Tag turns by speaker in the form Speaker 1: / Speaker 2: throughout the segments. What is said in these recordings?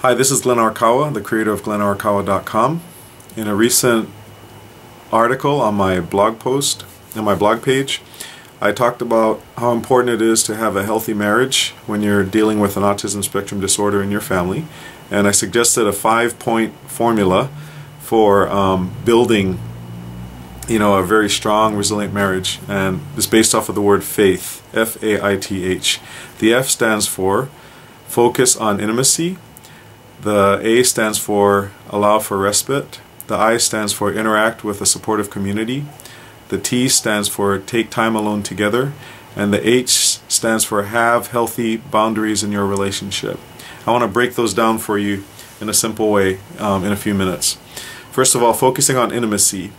Speaker 1: Hi, this is Glenn Arakawa, the creator of GlennArakawa.com. In a recent article on my blog post, on my blog page, I talked about how important it is to have a healthy marriage when you're dealing with an autism spectrum disorder in your family. And I suggested a 5-point formula for building, a very strong, resilient marriage. And it's based off of the word faith, F-A-I.T.H. The F stands for focus on intimacy. The A stands for allow for respite. The I stands for interact with a supportive community. The T stands for take time alone together. And the H stands for have healthy boundaries in your relationship. I want to break those down for you in a simple way in a few minutes. First of all, focusing on intimacy.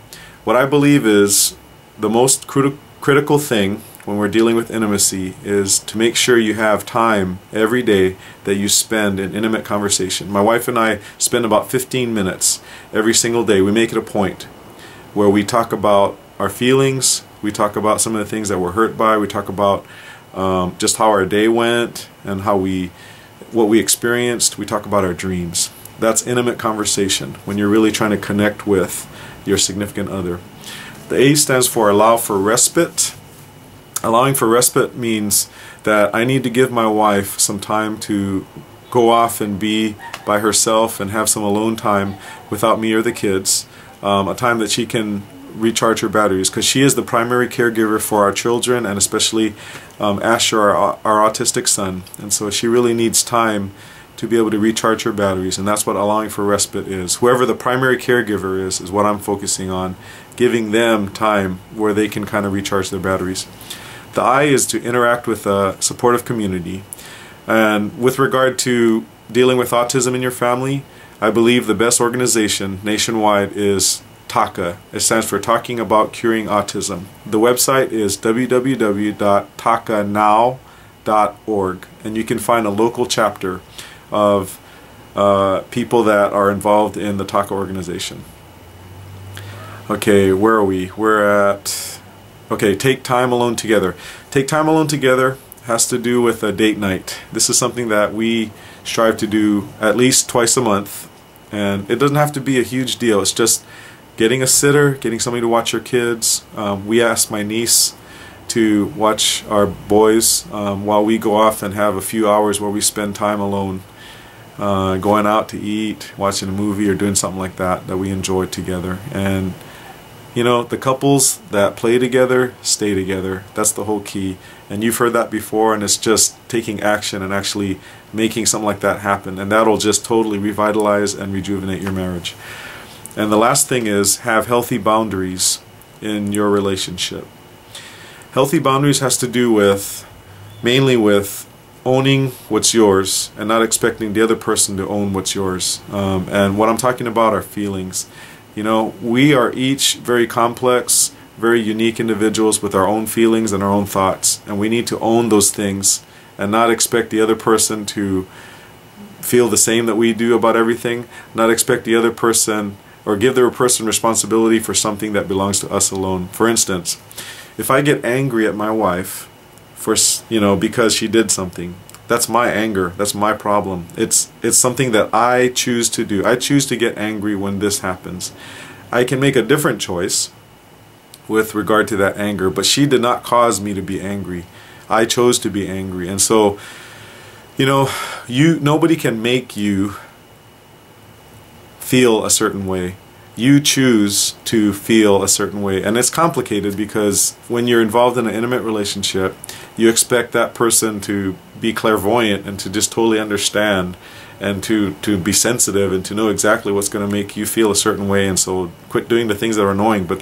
Speaker 1: What I believe is the most critical thing when we're dealing with intimacy is to make sure you have time every day that you spend in intimate conversation. My wife and I spend about 15 minutes every single day. We make it a point where we talk about our feelings, we talk about some of the things that we're hurt by, we talk about just how our day went and what we experienced, we talk about our dreams. That's intimate conversation when you're really trying to connect with your significant other. The A stands for allow for respite. Allowing for respite means that I need to give my wife some time to go off and be by herself and have some alone time without me or the kids, a time that she can recharge her batteries, because she is the primary caregiver for our children, and especially Asher, our autistic son, and so she really needs time to be able to recharge her batteries, and that's what allowing for respite is. Whoever the primary caregiver is what I'm focusing on, giving them time where they can kind of recharge their batteries. The I is to interact with a supportive community. And with regard to dealing with autism in your family, I believe the best organization nationwide is TACA. It stands for Talking About Curing Autism. The website is www.tacanow.org, and you can find a local chapter of people that are involved in the TACA organization. Okay, where are we? We're at... Okay, take time alone together. Take time alone together has to do with a date night. This is something that we strive to do at least twice a month. And it doesn't have to be a huge deal. It's just getting a sitter, getting somebody to watch your kids. We asked my niece to watch our boys while we go off and have a few hours where we spend time alone. Going out to eat, watching a movie, or doing something like that we enjoy together. And the couples that play together stay together. That's the whole key. And you've heard that before, and it's just taking action and actually making something like that happen. And that'll just totally revitalize and rejuvenate your marriage. And the last thing is have healthy boundaries in your relationship. Healthy boundaries has to do mainly with owning what's yours and not expecting the other person to own what's yours. And what I'm talking about are feelings. We are each very complex, very unique individuals with our own feelings and our own thoughts, and we need to own those things and not expect the other person to feel the same that we do about everything, not expect the other person or give the other person responsibility for something that belongs to us alone. For instance, if I get angry at my wife for because she did something, that's my anger, that's my problem. It's something that I choose to do. I choose to get angry when this happens. I can make a different choice with regard to that anger, but she did not cause me to be angry. I chose to be angry. And so, nobody can make you feel a certain way. You choose to feel a certain way. And it's complicated because when you're involved in an intimate relationship, you expect that person to be clairvoyant and to just totally understand and to be sensitive and to know exactly what's going to make you feel a certain way, and so quit doing the things that are annoying. But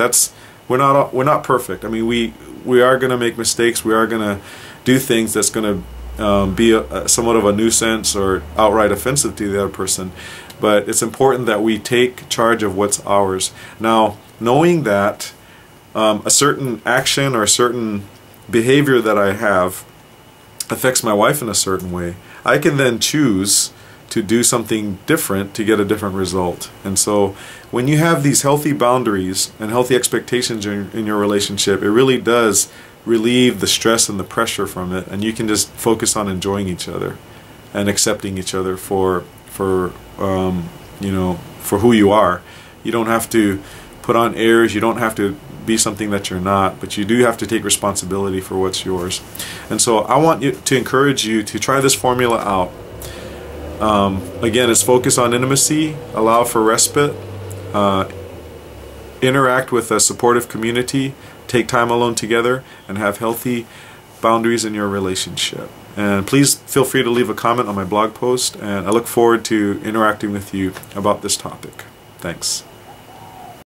Speaker 1: we're not perfect. I mean, we are going to make mistakes. We are going to do things that's going to be somewhat of a nuisance or outright offensive to the other person. But it's important that we take charge of what's ours. Now, knowing that a certain action or a certain behavior that I have affects my wife in a certain way, I can then choose to do something different to get a different result. And so when you have these healthy boundaries and healthy expectations in your relationship, it really does relieve the stress and the pressure from it, and you can just focus on enjoying each other and accepting each other for for you know, for who you are. You don't have to put on airs. You don't have to be something that you're not, but you do have to take responsibility for what's yours. And so I want you to encourage you to try this formula out. Again, it's focus on intimacy, allow for respite, interact with a supportive community, take time alone together, and have healthy boundaries in your relationship. And please feel free to leave a comment on my blog post, and I look forward to interacting with you about this topic. Thanks.